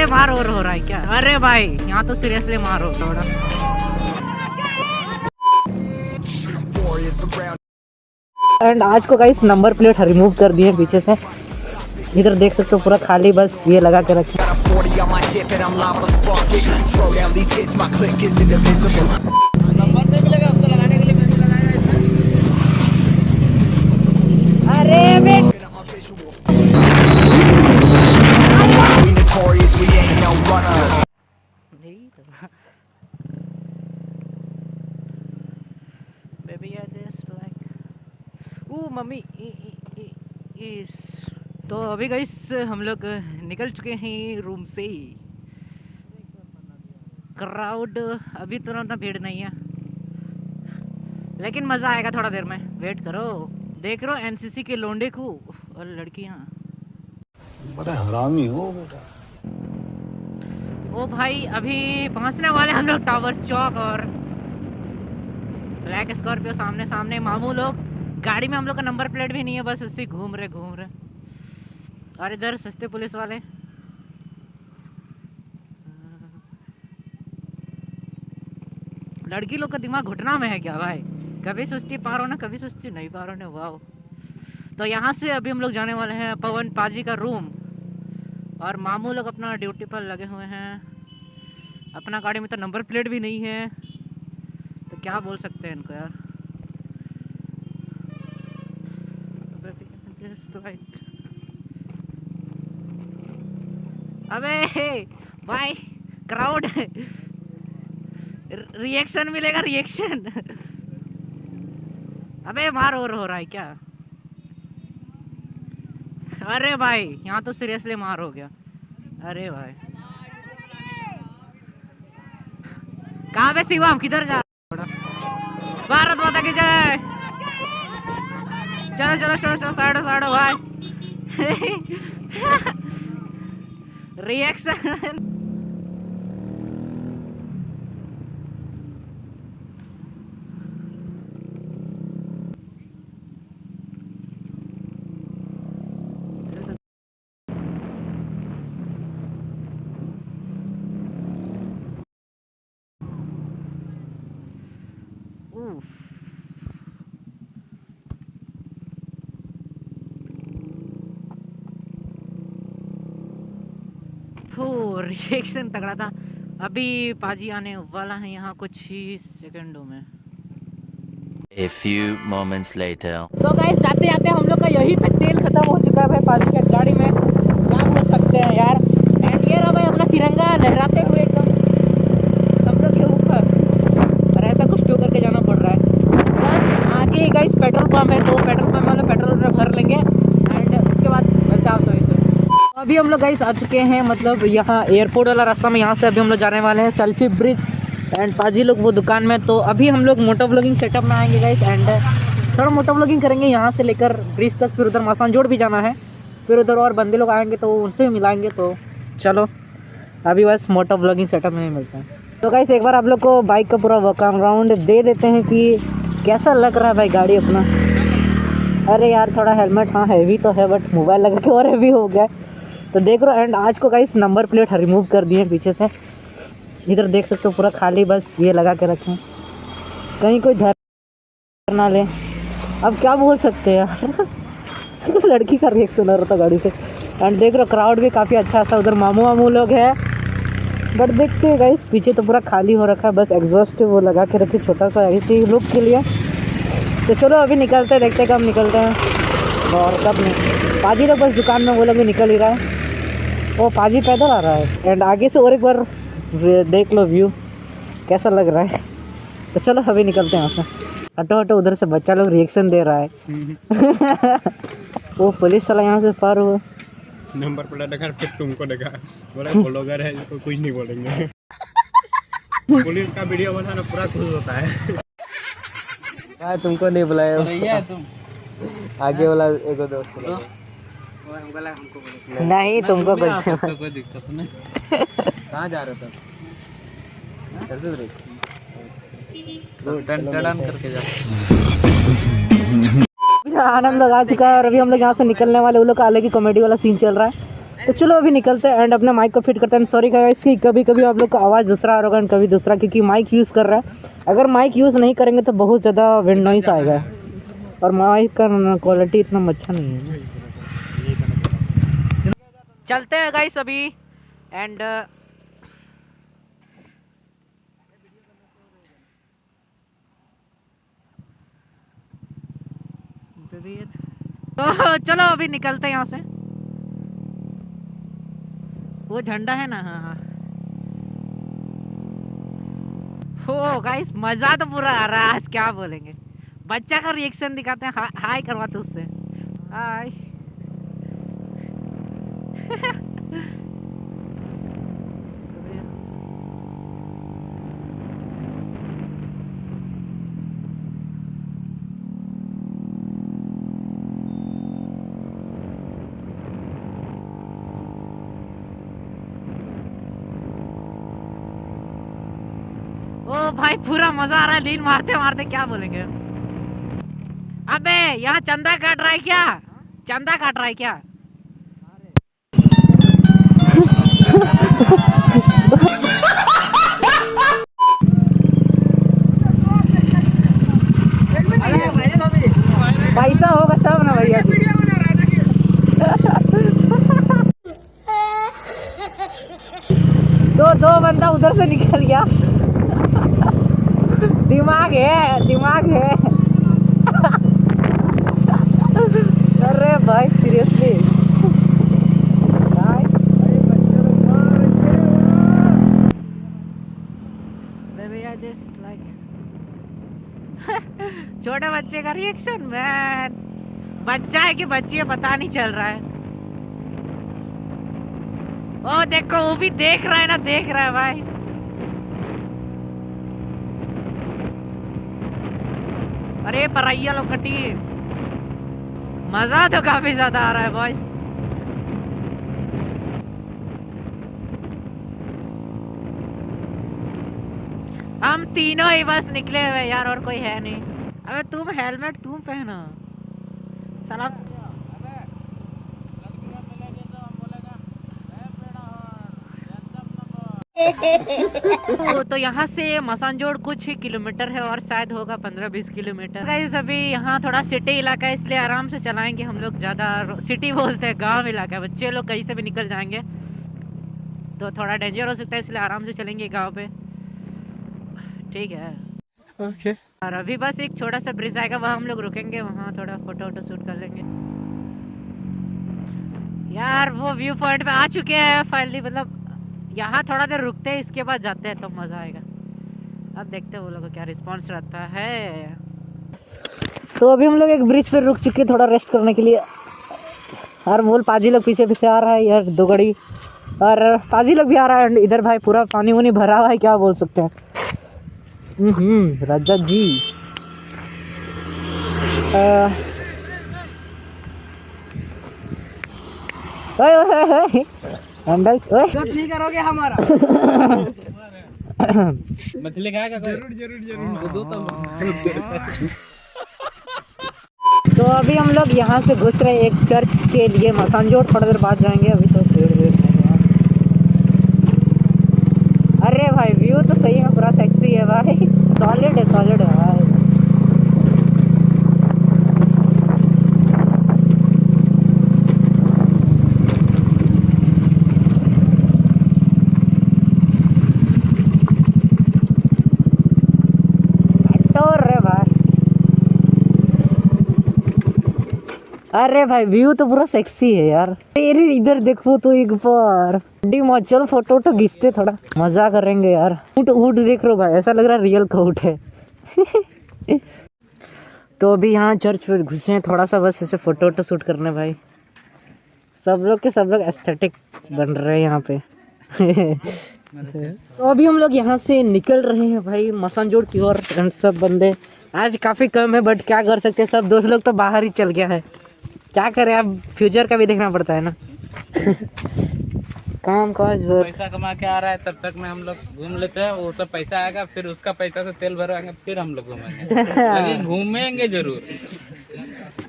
मार और हो रहा है क्या? अरे भाई यहाँ तो सीरियसली मार हो थोड़ा। एंड आज को गाइस नंबर प्लेट रिमूव कर दिए पीछे से, इधर देख सकते हो पूरा खाली, बस ये लगा के रखे। अरे मम्मी इस तो अभी गाइस हम लोग निकल चुके हैं रूम से। क्राउड अभी तो ना भीड़ नहीं है, लेकिन मज़ा आएगा थोड़ा देर में, वेट करो। देख रहे हो एनसीसी के लोंडे को और लड़कियां, बड़ा हरामी हो बेटा। ओ भाई अभी पहुंचने वाले हम लोग टावर चौक, और ब्लैक स्कॉर्पियो सामने सामने, मामू लोग गाड़ी में, हम लोग का नंबर प्लेट भी नहीं है, बस ऐसे घूम रहे। और इधर सस्ते पुलिस वाले। लड़की लोग का दिमाग घुटना में है क्या भाई? कभी सुस्ती पारो ना, कभी सुस्ती नहीं पारो ना। वाह। तो यहाँ से अभी हम लोग जाने वाले हैं पवन पाजी का रूम, और मामू लोग अपना ड्यूटी पर लगे हुए हैं। अपना गाड़ी में तो नंबर प्लेट भी नहीं है, तो क्या बोल सकते हैं इनको यार। अबे भाई क्राउड, रिएक्शन मिलेगा, रिएक्शन। अबे मार और हो रहा है क्या? अरे भाई यहाँ तो सीरियसली मार हो गया। अरे भाई कहाँ पे शिवम, किधर जा? भारत माता की जय। चलो चलो चलो चलो, साइड साइड भाई। रिएक्शन। रिएक्शन तगड़ा था। अभी पाजी आने वाला है यहाँ कुछ ही सेकंडों में। A few moments later. तो गाइस जाते जाते हम लोग का यही पे तेल खत्म हो चुका है भाई पाजी का गाड़ी में, क्या बोल सकते हैं यार। एंड ये रहा भाई अपना तिरंगा लहराते हुए एकदम हम लोग के ऊपर, और ऐसा कुछ टो करके जाना पड़ रहा है। बस आगे ही गाइस पेट्रोल पंप है, तो पेट्रोल पंप वाला पेट्रोल भर लेंगे, एंड उसके बाद मिलते हैं आपसे। अभी हम लोग गाइस आ चुके हैं, मतलब यहाँ एयरपोर्ट वाला रास्ता में, यहाँ से अभी हम लोग जाने वाले हैं सेल्फी ब्रिज, एंड पाजी लोग वो दुकान में। तो अभी हम लोग मोटो व्लॉगिंग सेटअप में आएंगे गाइस, एंड थोड़ा मोटो व्लॉगिंग करेंगे यहाँ से लेकर ब्रिज तक, फिर उधर मसानजोड़ भी जाना है, फिर उधर और बंदे लोग आएंगे तो उनसे मिलाएंगे। तो चलो अभी बस मोटो व्लॉगिंग सेटअप में मिलते हैं। तो गाइस एक बार आप लोग को बाइक का पूरा वर्कआउट राउंड दे देते हैं कि कैसा लग रहा है भाई गाड़ी अपना। अरे यार थोड़ा हेलमेट हाँ हैवी तो है, बट मोबाइल लगा के और हैवी हो गया, तो देख रहे हो। एंड आज को गाइस नंबर प्लेट रिमूव कर दिए पीछे से, इधर देख सकते हो पूरा खाली, बस ये लगा के रखें, कहीं कोई धर ना ले। अब क्या बोल सकते हैं यार। लड़की का रिएक्शन हो रहा था गाड़ी से। एंड देख रहे हो क्राउड भी काफ़ी अच्छा सा, उधर मामू वामू लोग हैं, बट देखते हैं गाइस पीछे तो पूरा खाली हो रखा है, बस एग्जॉस्ट वो लगा के रखे छोटा सा इसी लुक के लिए। तो चलो अभी निकलते हैं, देखते हैं कब निकलते हैं और कब नहीं। पाजी लोग बस दुकान में, वो लोग भी निकल ही रहा है, वो पाजी पैदल आ रहा है। एंड आगे से और एक बार देख लो व्यू कैसा लग रहा है। तो चलो अभी निकलते हैं यहाँ से। हटो हटो, उधर से बच्चा लोग रिएक्शन दे रहा है। वो पुलिस वाला यहाँ से पार हुआ, नंबर प्लेट देखा, फिर तुमको देखा, बोला ब्लॉगर है तो कुछ नहीं बोलेंगे। पुलिस का वीडियो बनाना पूरा खुश होता है। तुमको नहीं बुलाया तुम आगे वाला एक दोस्त तो? नहीं तुमको कोई दिक्कत नहीं। कहाँ जा रहे थे? टन करके जा। आनंद लगा चुका है, और अभी हम लोग यहाँ से निकलने वाले, वो लोग का अलग ही कॉमेडी वाला सीन चल रहा है। तो चलो अभी निकलते हैं एंड अपना माइक को फिट करते हैं। सॉरी गाइस कि कभी कभी आप लोग का आवाज़ दूसरा आ रहा है, कभी दूसरा, क्योंकि माइक यूज़ कर रहा है। अगर माइक यूज़ नहीं करेंगे तो बहुत ज़्यादा विंड नॉइस आएगा और माइक का क्वालिटी इतना अच्छा नहीं है। चलते हैं गाइस अभी एंड तो चलो अभी निकलते हैं यहाँ से। वो झंडा है ना, हाँ हाँ। हो गाइस मजा तो पूरा आ रहा है आज, क्या बोलेंगे। बच्चा का रिएक्शन दिखाते हैं, हाय करवाते उससे, हाय। ओ भाई पूरा मजा आ रहा है, लीन मारते मारते, क्या बोलेंगे। अबे यहाँ चंदा काट रहा है क्या, चंदा काट रहा है क्या। पैसा होगा तब ना भैया जी। दो बंदा उधर से निकल गया। दिमाग है, दिमाग है। अरे भाई सीरियसली छोटे बच्चे का रिएक्शन मैन, बच्चा है कि बच्ची है पता नहीं चल रहा है। ओ देखो वो भी देख रहा है ना, देख रहा है भाई। अरे परैया लोग कटी, मजा तो काफी ज्यादा आ रहा है बॉयस। हम तीनों ही बस निकले हुए यार, और कोई है नहीं। अबे तुम हेलमेट तुम पहनो साला। तो यहाँ से मसानजोड़ कुछ ही किलोमीटर है और शायद होगा 15-20 किलोमीटर। गाइस अभी यहाँ थोड़ा सिटी इलाका है, इसलिए आराम से चलाएंगे हम लोग। ज़्यादा सिटी बोलते हैं, गांव इलाका है। बच्चे लोग कहीं से भी निकल जाएंगे तो थोड़ा डेंजर हो सकता है, इसलिए आराम से चलेंगे गांव पे, ठीक है। ओके। और अभी बस एक छोटा सा ब्रिज आएगा, वहाँ हम लोग रुकेंगे, वहाँ थोड़ा फोटो वोटो शूट कर लेंगे। यार वो व्यू पॉइंट पे आ चुके हैं फाइनली, मतलब यहाँ थोड़ा देर रुकते हैं, इसके बाद जाते हैं तो मज़ा आएगा। अब देखते हैं वो लोग का क्या रिस्पांस रहता है। तो अभी हम लोग एक ब्रिज पे रुक चुके हैं थोड़ा रेस्ट करने के लिए। और बोल पाजी लोग पीछे पीछे आ रहा है यार, 2 गाड़ी, और पाजी लोग भी आ रहा है। इधर भाई पूरा पानी वानी भरा हुआ है, क्या बोल सकते हैं। राजा जी नहीं करोगे हमारा। मछली खाएगा कोई? जरूर। तो अभी हम लोग यहाँ से घुस रहे हैं एक चर्च के लिए, मसानजोड़ थोड़ा देर बाद जाएंगे। अभी तो देर अरे भाई व्यू तो सही में पूरा सेक्सी है भाई, सॉलिड है, सॉलिड है भाई। अरे भाई व्यू तो पूरा सेक्सी है यार। तेरे इधर देखो तो एक बार चल फोटो तो खींचते, थोड़ा मजा करेंगे यार। ऊँट देख रहे हो भाई, ऐसा लग रहा है रियल का ऊँट है। तो अभी यहाँ चर्च में घुसे हैं, थोड़ा सा बस ऐसे फोटो वोटो शूट करने भाई। सब लोग एस्थेटिक बन रहे हैं यहाँ पे। तो अभी हम लोग यहाँ से निकल रहे हैं भाई मसानजोड़ की ओर। सब बंदे आज काफ़ी कम है, बट क्या कर सकते हैं, सब दोस्त लोग तो बाहर ही चल गया है। क्या करें, अब फ्यूचर का भी देखना पड़ता है ना। काम काज पैसा कमा के आ रहा है, तब तक में हम लोग घूम लेते हैं। वो सब पैसा आएगा, फिर उसका पैसा से तेल भरवाएंगे, फिर हम लोग घूमेंगे। लेकिन घूमेंगे जरूर,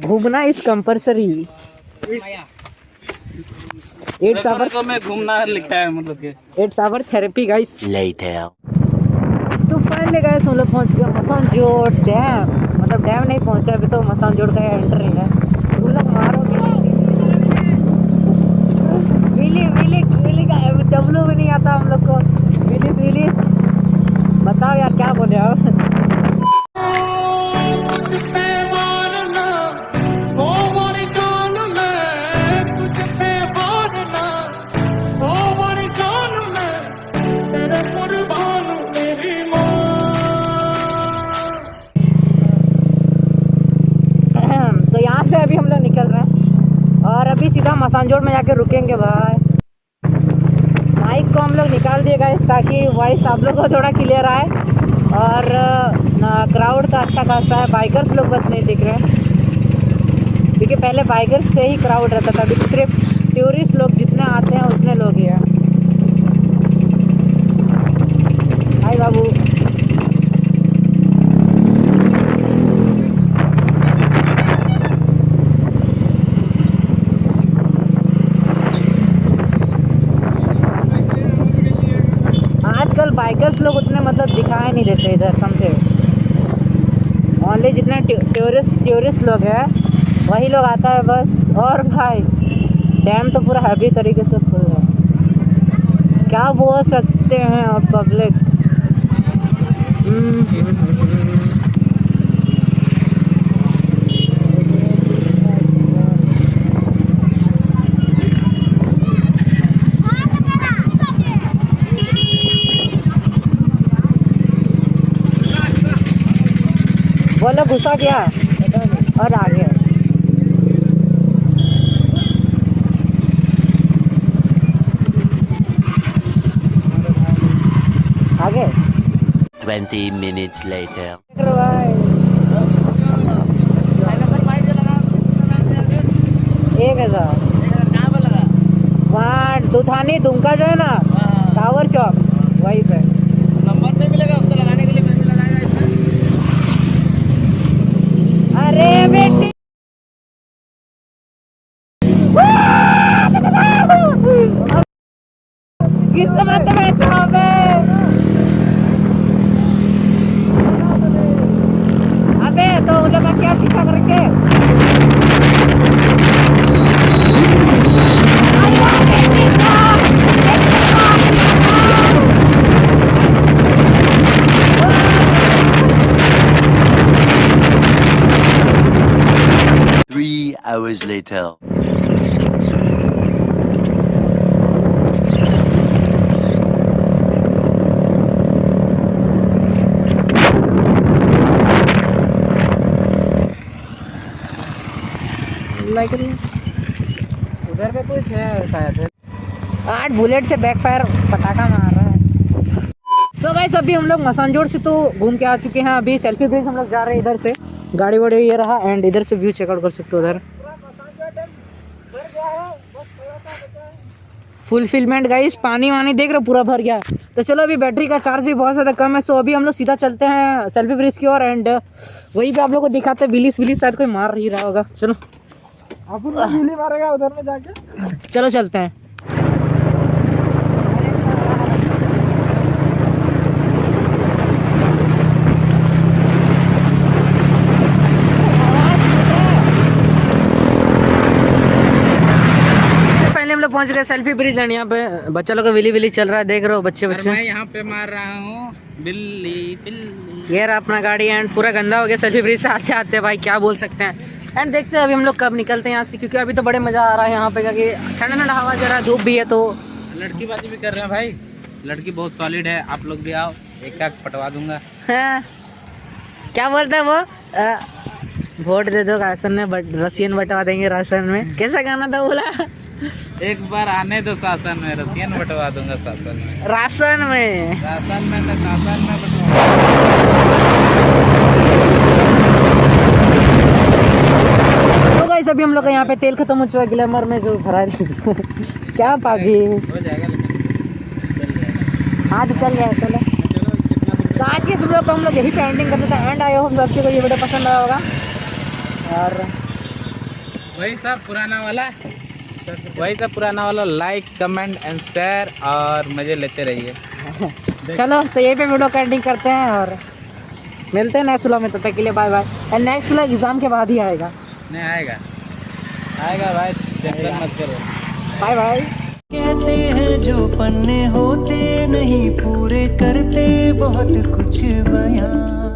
घूमना इज कंपल्सरी। इट्स आवर को मैं घूमना लिखा है मतलब के it's our therapy guys. Later. तो फाइनली गाइस हम लोग पहुंच गए मसानजोड़ डैम, मतलब डैम नहीं पहुंचे अभी तो मसानजोड़ का एंट्री है। तुम लोग मारो विली का डब्लू भी नहीं आता हम लोग को। विली बताओ यार क्या बोले आप। तो यहाँ से अभी हम लोग निकल रहे हैं और अभी सीधा मसानजोड़ में जाके रुकेंगे भाई। माइक को हम लोग निकाल दिए गाइस ताकि वॉइस आप लोग को थोड़ा क्लियर आए और क्राउड तो अच्छा खासा है। बाइकर्स लोग बस नहीं दिख रहे हैं क्योंकि पहले बाइकर्स से ही क्राउड रहता था, अभी सिर्फ टूरिस्ट लोग जितने आते हैं उतने लोग ही हैं। हाय बाबू। आजकल बाइकर्स लोग उतने मतलब दिखाई नहीं देते इधर, समझे। ओनली जितने टूरिस्ट लोग हैं वही लोग आता है बस। और भाई डैम तो पूरा हैवी तरीके से फुल है, क्या बोल सकते हैं अब पब्लिक। बोलो घुसा गया और आगे आगे 20 minutes later. एक हजार वहाँ दुधानी दुमका जो है ना टावर चौक वहीं पे। नंबर नहीं मिलेगा उसको लगाने के लिए, पैसे लगाएगा इसमें। अरे बेटी किस समय तो बैठा हूँ मैं। अबे तो उन लोग का क्या पीछा करके Hours later. उधर पे कुछ है शायद। 8 बुलेट से बैकफायर पटाखा मार रहा है। सो गाइस अभी हम लोग मसानजोड़ से तो घूम के आ चुके हैं। अभी सेल्फी ब्रिज हम लोग जा रहे हैं इधर से, गाड़ी वाड़ी ये रहा एंड इधर से व्यू चेकआउट कर सकते हो। उधर फुलफिलमेंट गाइस, पानी वानी देख रहे हो पूरा भर गया। तो चलो अभी बैटरी का चार्ज भी बहुत ज़्यादा कम है, सो अभी हम लोग सीधा चलते हैं सेल्फी ब्रिज की ओर एंड वहीं पे आप लोग को दिखाते हैं। विलिस शायद कोई मार ही रहा होगा। चलो बिल्ली मारेगा उधर में जाके। चलो चलते हैं। हम लोग पहुंच गए सेल्फी ब्रिज एंड यहाँ पे बच्चा लोग का विली चल रहा है, देख रहे हो बच्चे। मैं यहाँ पे मार रहा हूँ बिल्ली। ये रहा अपना गाड़ी एंड पूरा गंदा हो गया सेल्फी ब्रिज से आते आते। भाई क्या बोल सकते हैं। एंड देखते हैं अभी हम लोग कब निकलते हैं यहाँ से, क्योंकि अभी तो बड़े मज़ा आ रहा है यहाँ पे, क्योंकि ठंडा ठंडा हवा जरा धूप भी है। तो लड़की बाजी भी कर रहे हैं भाई, लड़की बहुत सॉलिड है। आप लोग भी आओ, एक का पटवा दूंगा। हाँ। क्या बोलता है वो, वोट दे दो राशन में, रसियन बटवा देंगे राशन में। कैसा गाना था बोला, एक बार आने दो शासन में, रसियन बटवा दूंगा शासन में। राशन में शासन में न शासन में बटवा। तो गाइस अभी हम लोग का यहाँ पे तेल खत्म हो चुका है ग्लैमर में जो भरा है। क्या पागी हो जाएगा लेकिन हाँ तो चल गया। चलो तो आज के इस वीडियो को हम लोग यही पेंटिंग करते थे एंड आए हो हम सबको ये वीडियो पसंद आया होगा। और वही सब पुराना वाला वही सब पुराना वाला। लाइक कमेंट एंड शेयर और मजे लेते रहिए। चलो तो यही पे वीडियो का एंडिंग करते हैं और मिलते हैं नेक्स्ट व्लॉग में। तब तक के लिए bye bye. And next vlog exam के बाद ही आएगा। नहीं आएगा भाई, टेंशन मत करो। Bye bye. कहते हैं जो पन्ने होते नहीं पूरे करते बहुत कुछ बयां।